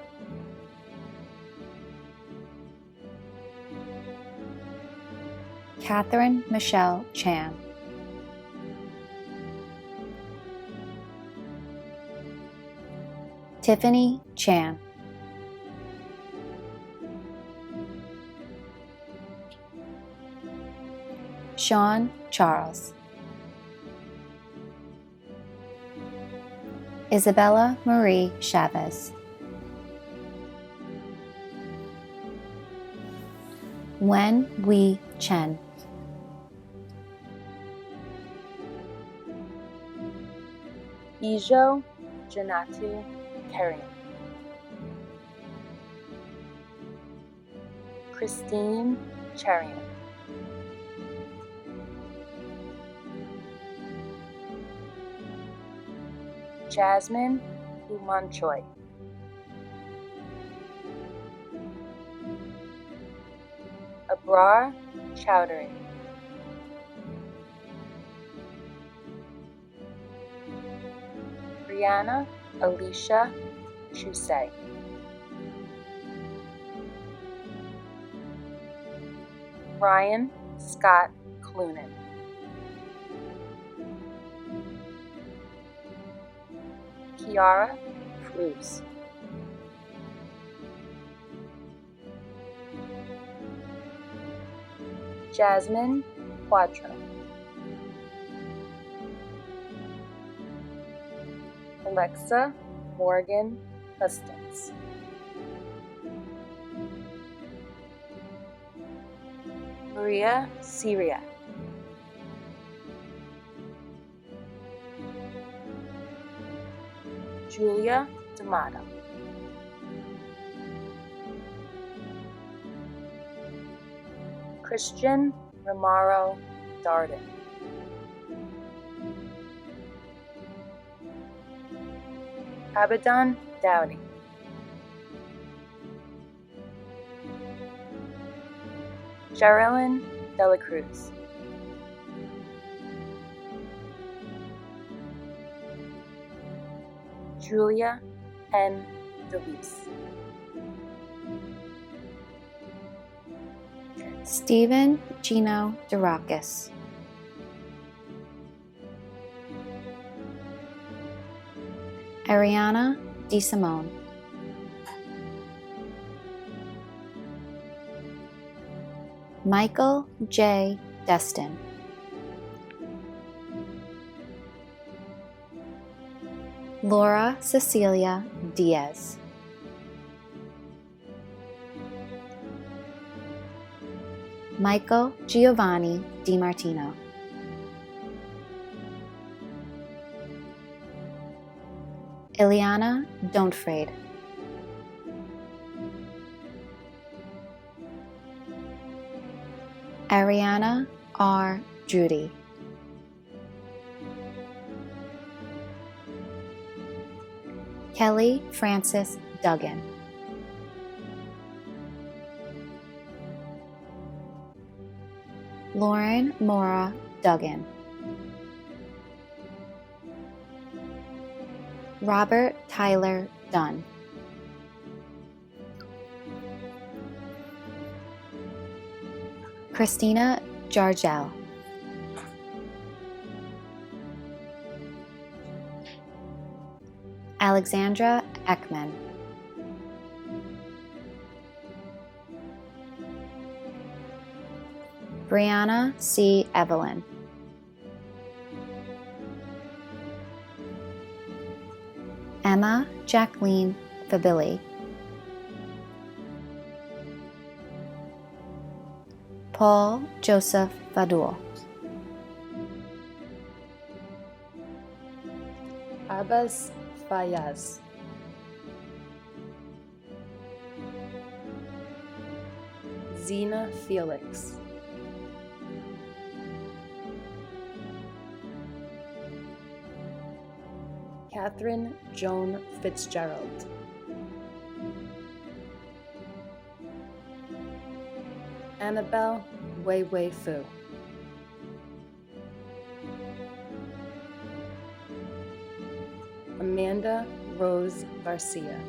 Catherine Michelle Chan. Tiffany Chan. Sean Charles. Isabella Marie Chavez. Wen Wei Chen. Ijo Janatu Karian. Christine Cherian. Jasmine Umanchoy. Abrar Chowdhury. Brianna Alicia Chusay. Ryan Scott Clunan. Kiara Cruz. Jasmine Quadro. Alexa Morgan Hustings. Maria Syria. Julia D'Amato. Christian Romaro Darden. Abaddon Dowdy. Sherilyn Dela Cruz. Julia N. DeLeese. Stephen Gino Durakis. Ariana DeSimone. Michael J. Destin. Laura Cecilia Diaz. Michael Giovanni DiMartino. Ileana Don'tfraid. Ariana R. Judy. Kelly Francis Duggan. Lauren Mora Duggan. Robert Tyler Dunn. Christina Jargel. Alexandra Ekman. Brianna C. Evelyn. Emma Jacqueline Fabili. Paul Joseph Fadul. Abbas Fayaz. Zena Felix. Catherine Joan Fitzgerald. Annabelle Wei Wei Fu. Amanda Rose Garcia.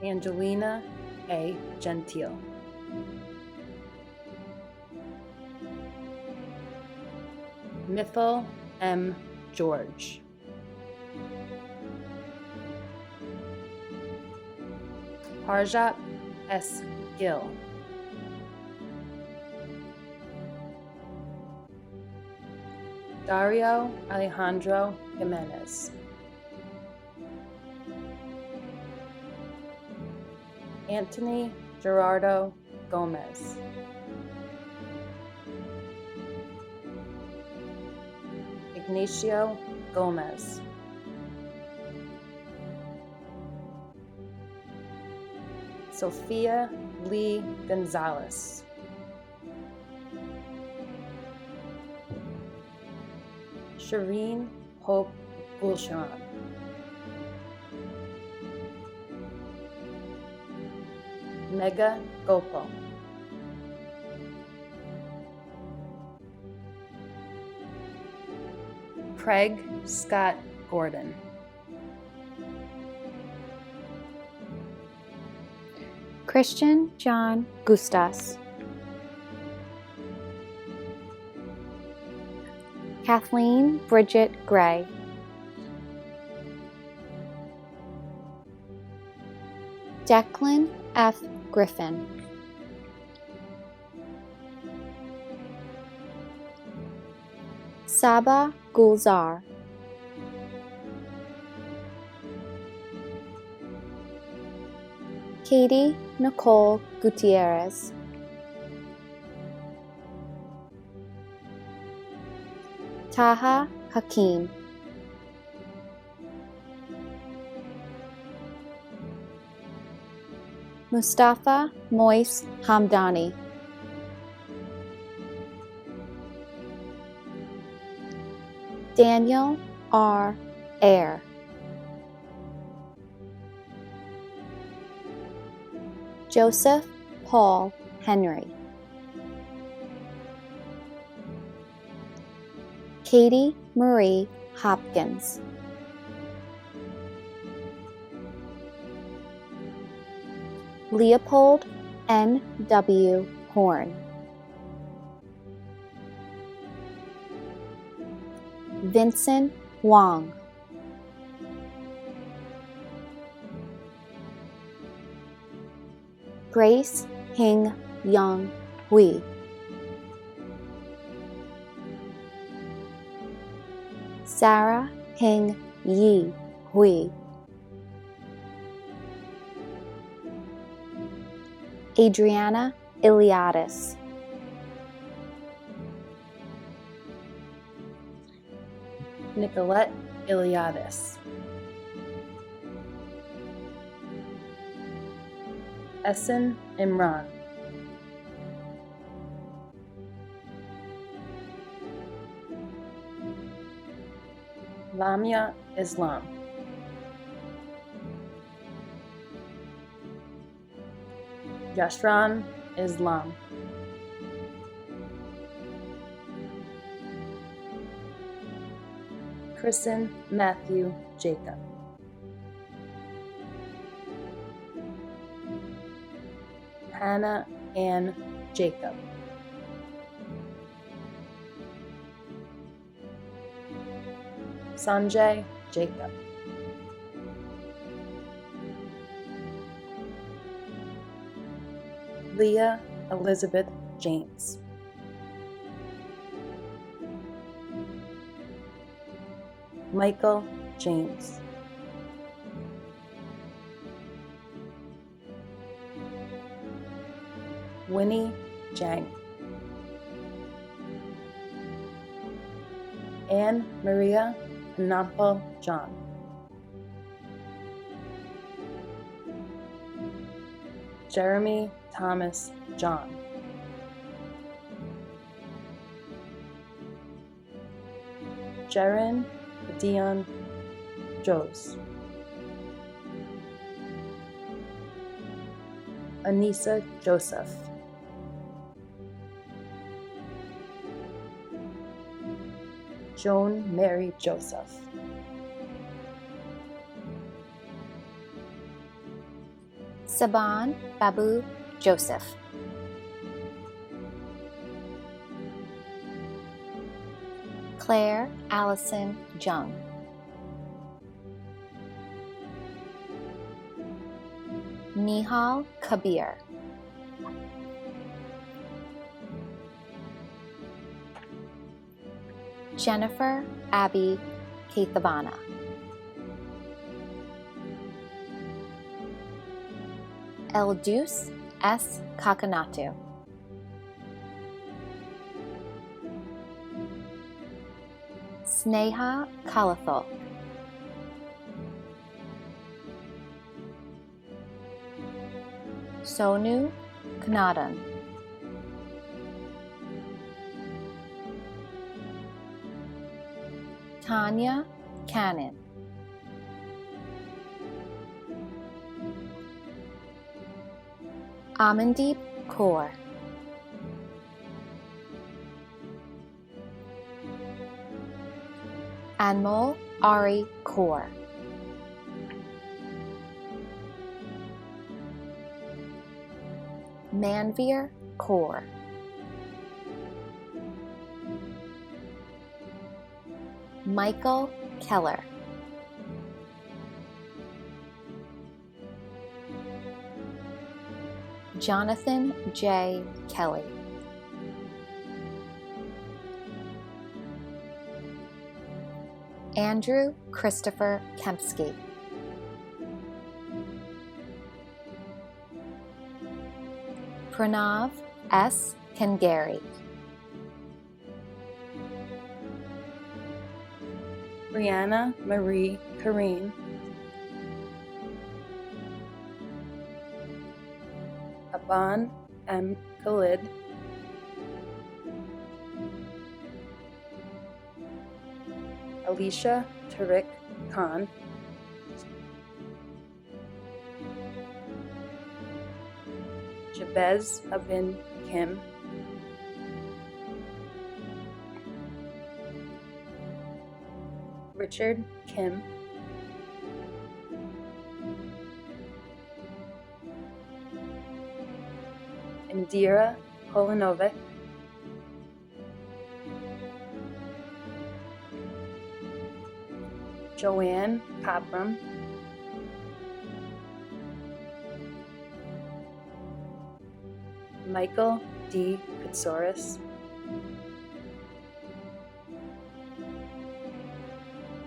Angelina A. Gentile. Mithil M. George. Harjat S. Gill. Dario Alejandro Jimenez. Anthony Gerardo Gomez. Ignacio Gomez. Sophia Lee Gonzalez. Shireen Hope Gulshan. Mega Gopal. Craig Scott Gordon. Christian John Gustas. Kathleen Bridget Gray. Declan F. Griffin. Saba Gulzar. Katie Nicole Gutierrez. Taha Hakim. Mustafa Moise Hamdani. Daniel R. Ayer. Joseph Paul Henry. Katie Marie Hopkins. Leopold N. W. Horn. Vincent Wong. Grace Hing Young Hui. Sarah Hing Yi Hui. Adriana Iliadis. Nicolette Iliadis. Essen Imran. Lamia Islam. Yashran Islam. Kristen Matthew Jacob. Hannah Ann Jacob. Sanjay Jacob. Leah Elizabeth James. Michael James. Winnie Jang. Anne Maria Pinampal John. Jeremy Thomas John. Jaren Dion Jose. Anissa Joseph. Joan Mary Joseph. Saban Babu Joseph. Claire Allison Jung. Nihal Kabir. Jennifer Abby Kethabana. Eldus S. Kakanatu. Sneha Kalathol. Sonu Kanadan, Tanya Cannon, Amandeep Kaur, Anmol Ari Kaur, Manveer Kaur, Michael Keller, Jonathan J. Kelly, Andrew Christopher Kempsky, Pranav S. Kangari, Brianna Marie Kareen, Aban M. Khalid, Alicia Tariq Khan, Jabez Abin Kim, Richard Kim, Indira Polinovic, Joanne Copram, Michael D. Kutsoris,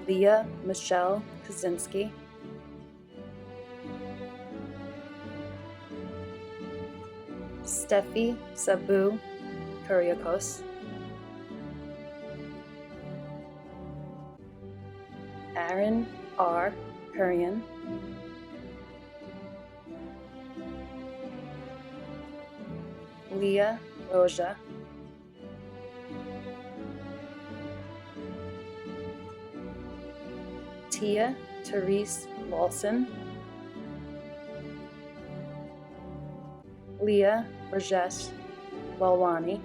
Leah Michelle Kaczynski, Steffi Sabu Kuriakos, Aaron R. Kurian, Leah Roja, Tia Therese Lawson, Leah Rajesh Walwani,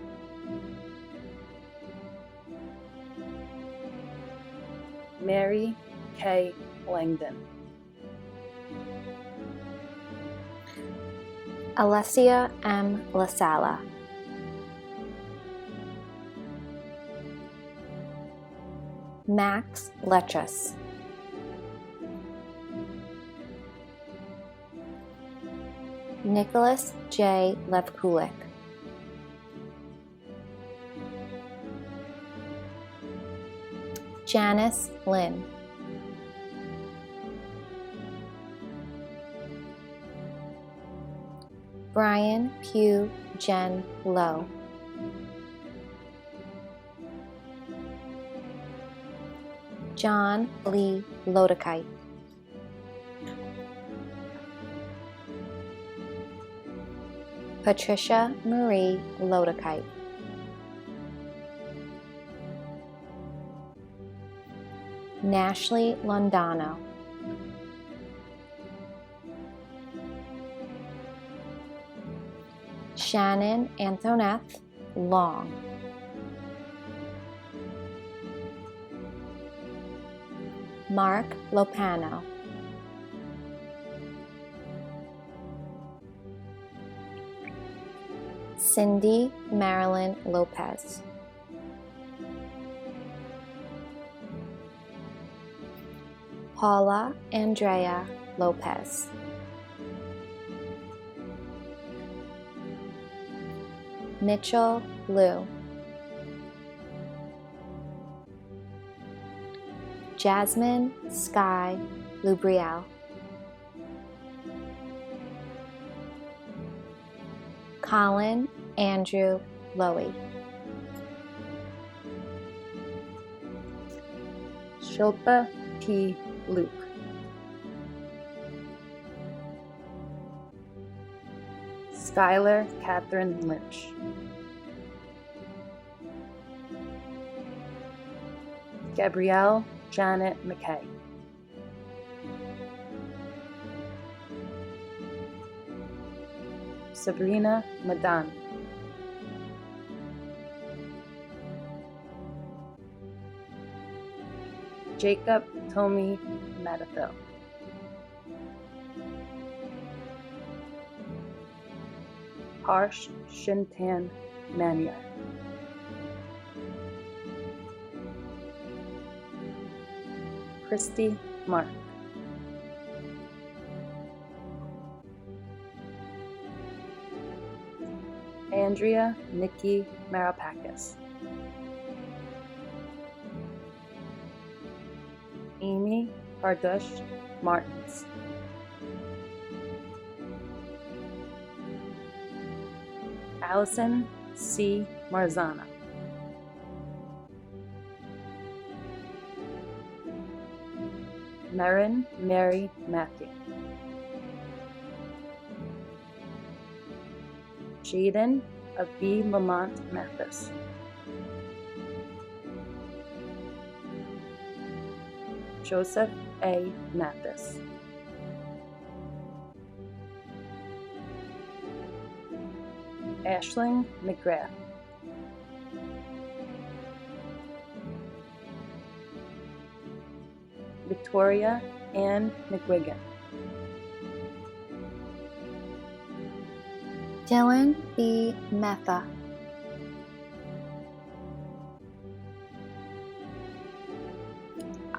Mary K. Langdon, Alessia M. LaSala, Max Letras, Nicholas J. Levkulik, Janice Lynn, Brian Pugh Jen Lowe, John Lee Lodakite, Patricia Marie Lodakite, Nashley Londano, Shannon Antoinette Long, Mark Lopano, Cindy Marilyn Lopez, Paula Andrea Lopez, Mitchell Liu, Jasmine Sky Lubriel, Colin Andrew Lowy, Shilpa P. Luke, Skylar Catherine Lynch. Gabrielle Janet McKay. Sabrina Madani. Jacob Tommy Matafil. Harsh Shintan Manier. Christy Mark. Andrea Nikki Marapakis. Amy Kardush Martins. Allison C. Marzana. Marin Mary Matthew. Jaden of B. Lamont Mathis. Joseph A. Mathis. Ashling McGrath. Victoria Ann McGuigan. Dylan B. Metha.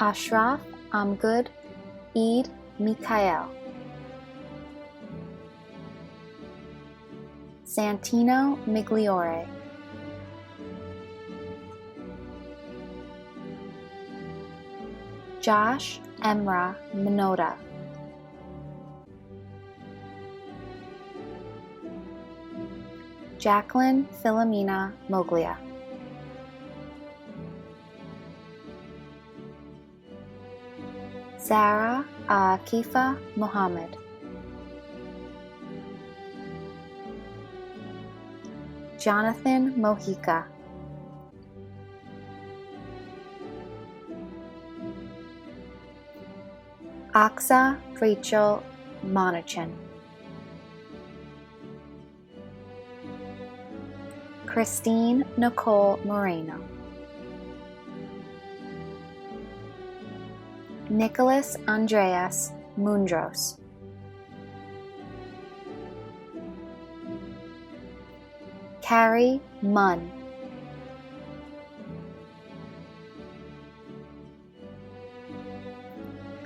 Ashraf Amgud Eid Mikael. Santino Migliore. Josh Emra Minota. Jacqueline Philomena Moglia. Sarah Akifa Mohammed. Jonathan Mojica. Aksa Rachel Monachin. Christine Nicole Moreno. Nicholas Andreas Mundros. Carrie Munn.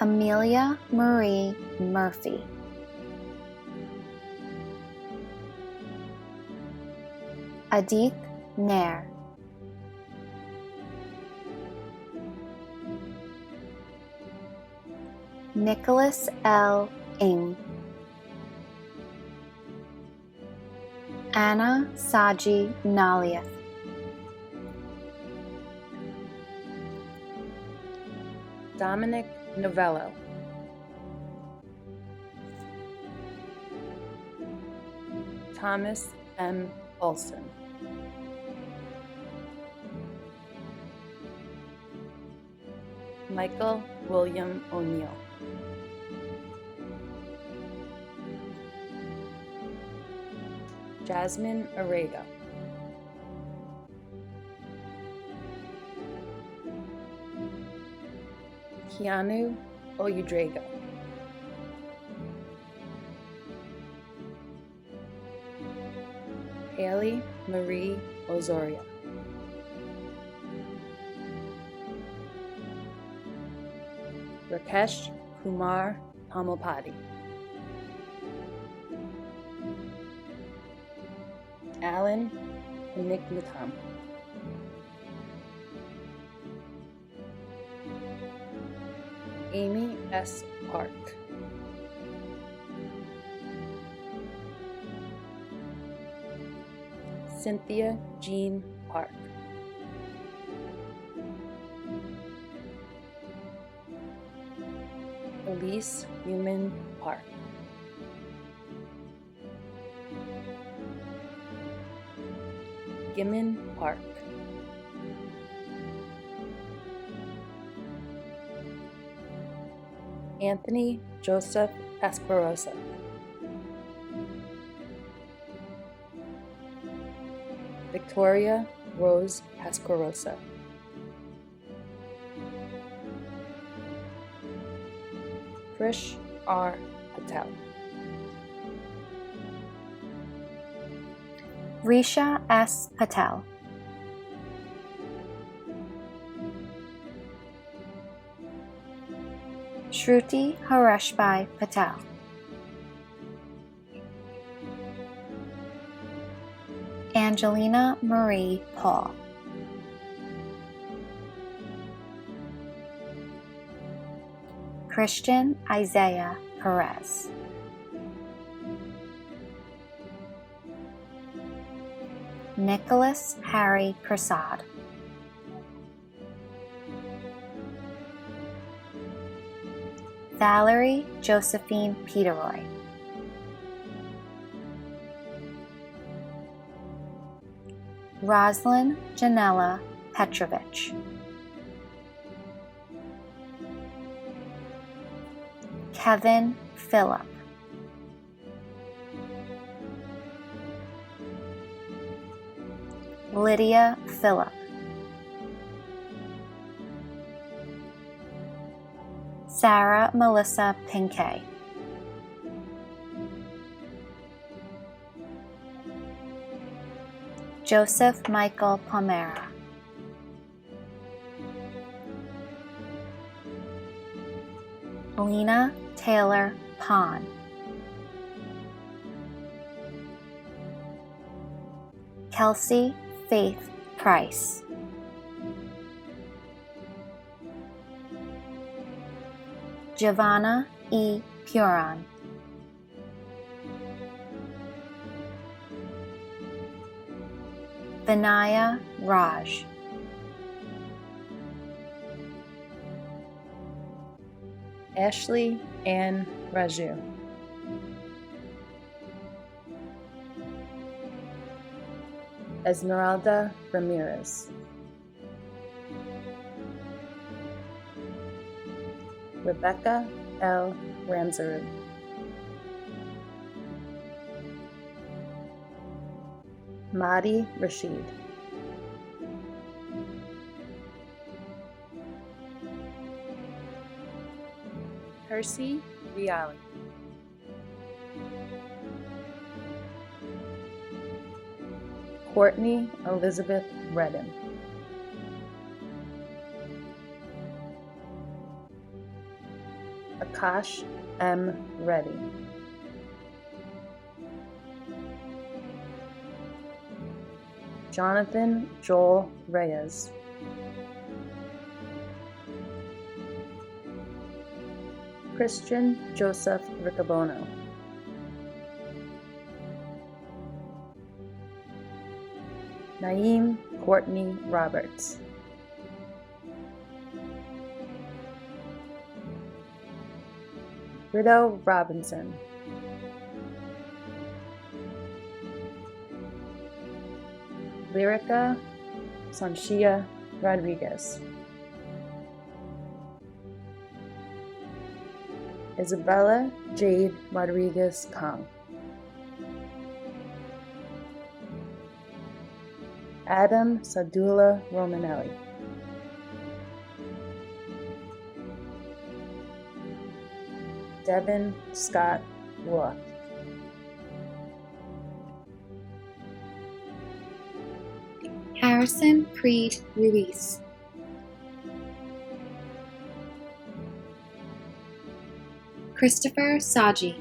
Amelia Marie Murphy. Adith Nair. Nicholas L. Ing. Anna Saji Naliath. Dominic Novello. Thomas M. Olson. Michael William O'Neill. Jasmine Arrego. Keanu Oyudrago. Haley Marie Osoria. Rakesh Kumar Hamopati. Alan Panikmatam. Amy S. Park. Cynthia Jean Park. Elise Newman Park. Gimmon Park. Anthony Joseph Esquerosa. Victoria Rose Esquerosa. Krish R. Patel. Risha S. Patel. Shruti Hareshbhai Patel. Angelina Marie Paul. Christian Isaiah Perez. Nicholas Harry Prasad. Valerie Josephine Peteroy. Roslyn Janella Petrovich. Kevin Phillip. Lydia Phillip. Sarah Melissa Pinkay. Joseph Michael Palmera. Lena Taylor Pond. Kelsey Faith Price. Giovanna E. Puron. Vinaya Raj. Ashley Ann Raju. Esmeralda Ramirez. Rebecca L. Ramsarud. Mahdi Rashid. Percy Riali. Courtney Elizabeth Redden. Akash M. Reddy. Jonathan Joel Reyes. Christian Joseph Riccobono. Naeem Courtney Roberts. Rido Robinson. Lyrica Sanchia Rodriguez. Isabella Jade Rodriguez Kong. Adam Sadula Romanelli. Devin Scott Roth. Harrison Creed Ruiz. Christopher Saji.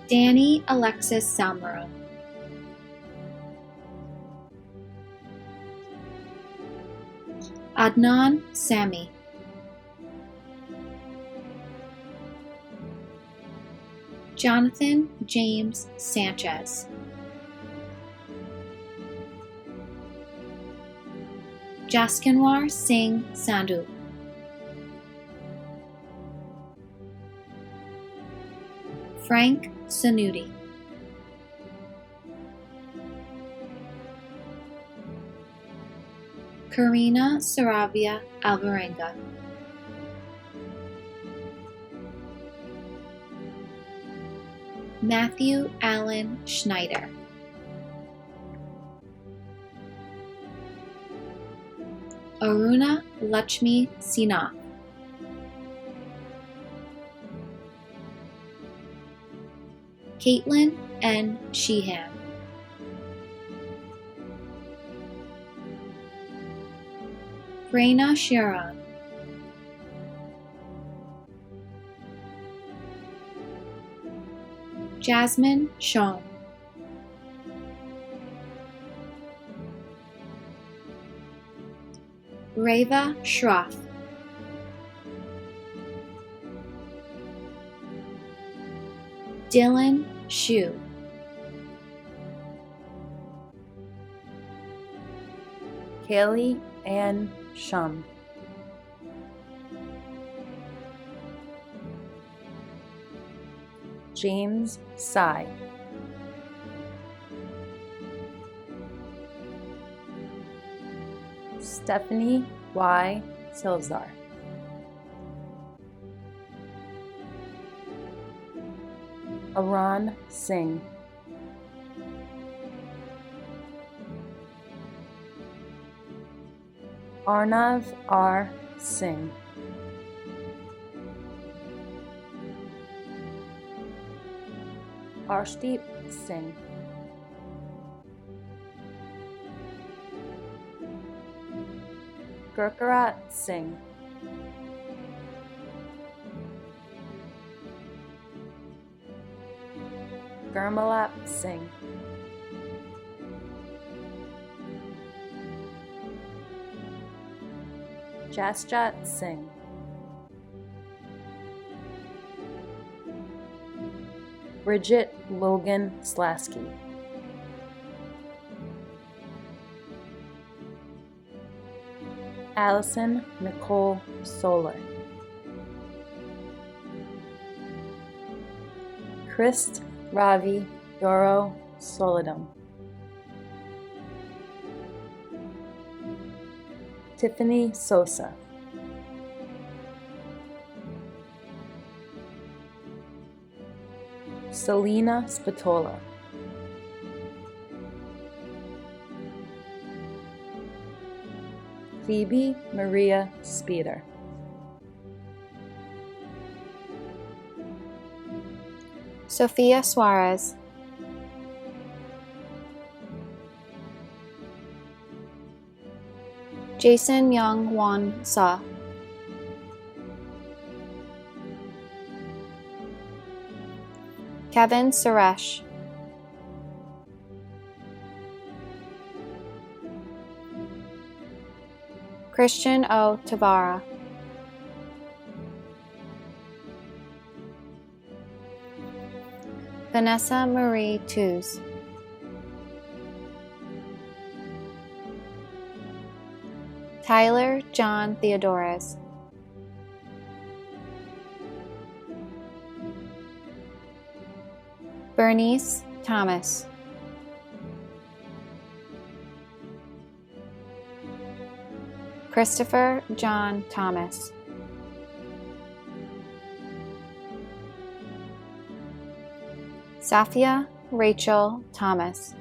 Danny Alexis Salmero. Adnan Sami. Jonathan James Sanchez. Jaskinwar Singh Sandhu. Frank Sanuti, Karina Saravia Alvarenga, Matthew Allen Schneider, Aruna Lakshmi Sinath, Caitlin N. Sheehan, Prerna Sharon, Jasmine Sean, Reva Shroff, Dylan Shu, Kaylee Ann Shum, James Sy, Stephanie Y. Silzar, Aran Singh, Arnav R. Singh, Arshdeep Singh, Gurkarat Singh, Gurmalap Singh, Jasjat Singh, Bridget Logan Slasky, Allison Nicole Solar, Christ Ravi Doro Solidum, Tiffany Sosa, Selena Spatola, Phoebe Maria Speeder, Sophia Suarez, Jason Young Won Sa, Kevin Suresh, Christian O. Tavara, Vanessa Marie Tews, Tyler John Theodores, Bernice Thomas, Christopher John Thomas, Safia Rachel Thomas,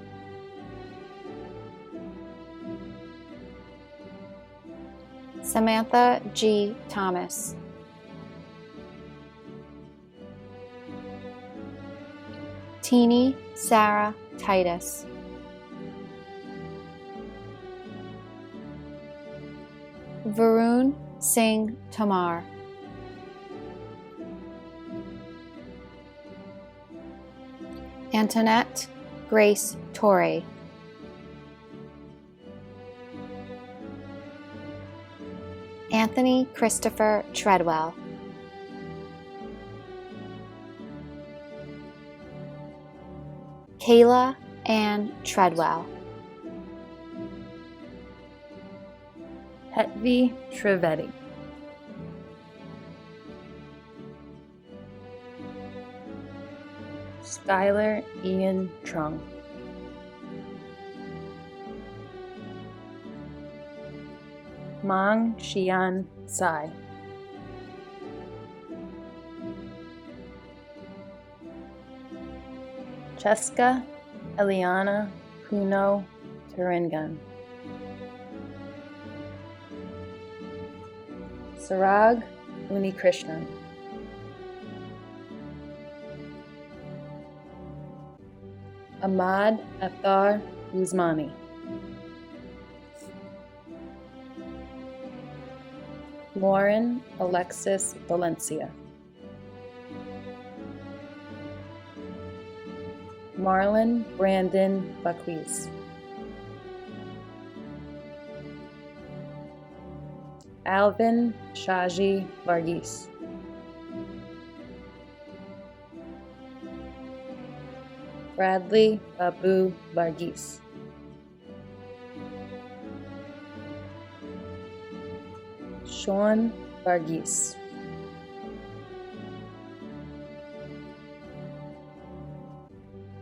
Samantha G. Thomas, Teeny Sarah Titus, Varun Singh Tamar, Antoinette Grace Torrey, Anthony Christopher Treadwell, Kayla Ann Treadwell, Hetvi Trivedi, Skylar Ian Trung. Mang Xian Tsai. Cheska Eliana Puno Turingan. Sarag Unikrishnan. Ahmad Athar Usmani. Lauren Alexis Valencia. Marlon Brandon Baquiz. Alvin Shaji Varghese. Bradley Babu Varghese. Sean Varghese.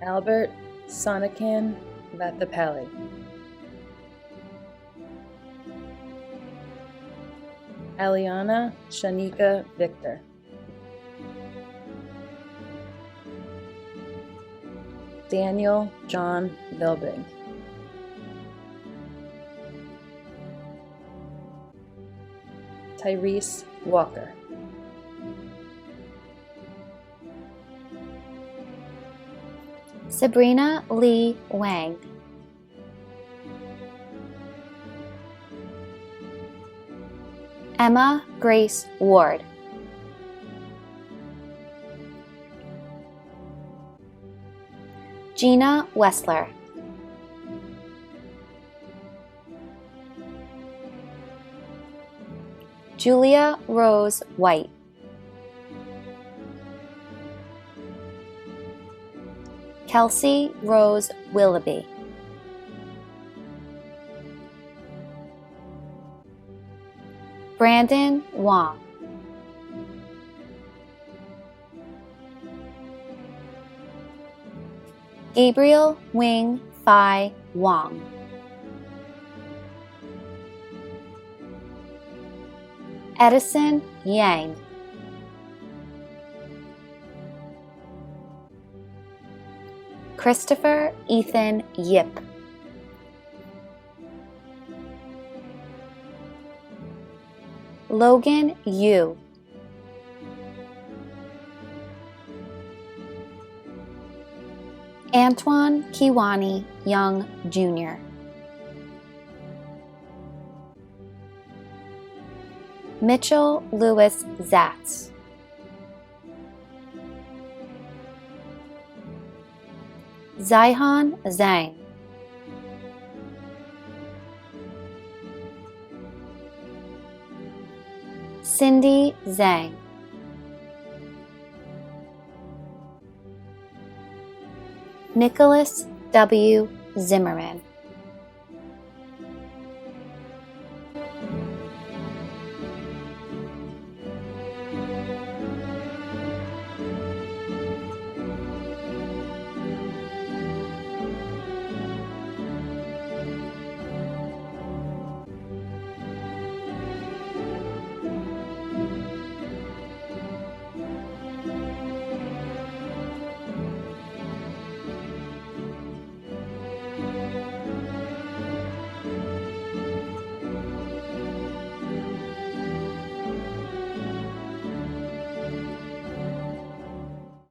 Albert Sonakan Vathapalli. Aliana Shanika Victor. Daniel John Vilbing. Tyrese Walker. Sabrina Lee Wang. Emma Grace Ward. Gina Wessler. Julia Rose White. Kelsey Rose Willoughby. Brandon Wong. Gabriel Wing Phi Wong. Edison Yang. Christopher Ethan Yip. Logan Yu. Antoine Kiwani Young Jr. Mitchell Lewis Zatz. Zihan Zhang. Cindy Zhang. Nicholas W. Zimmerman.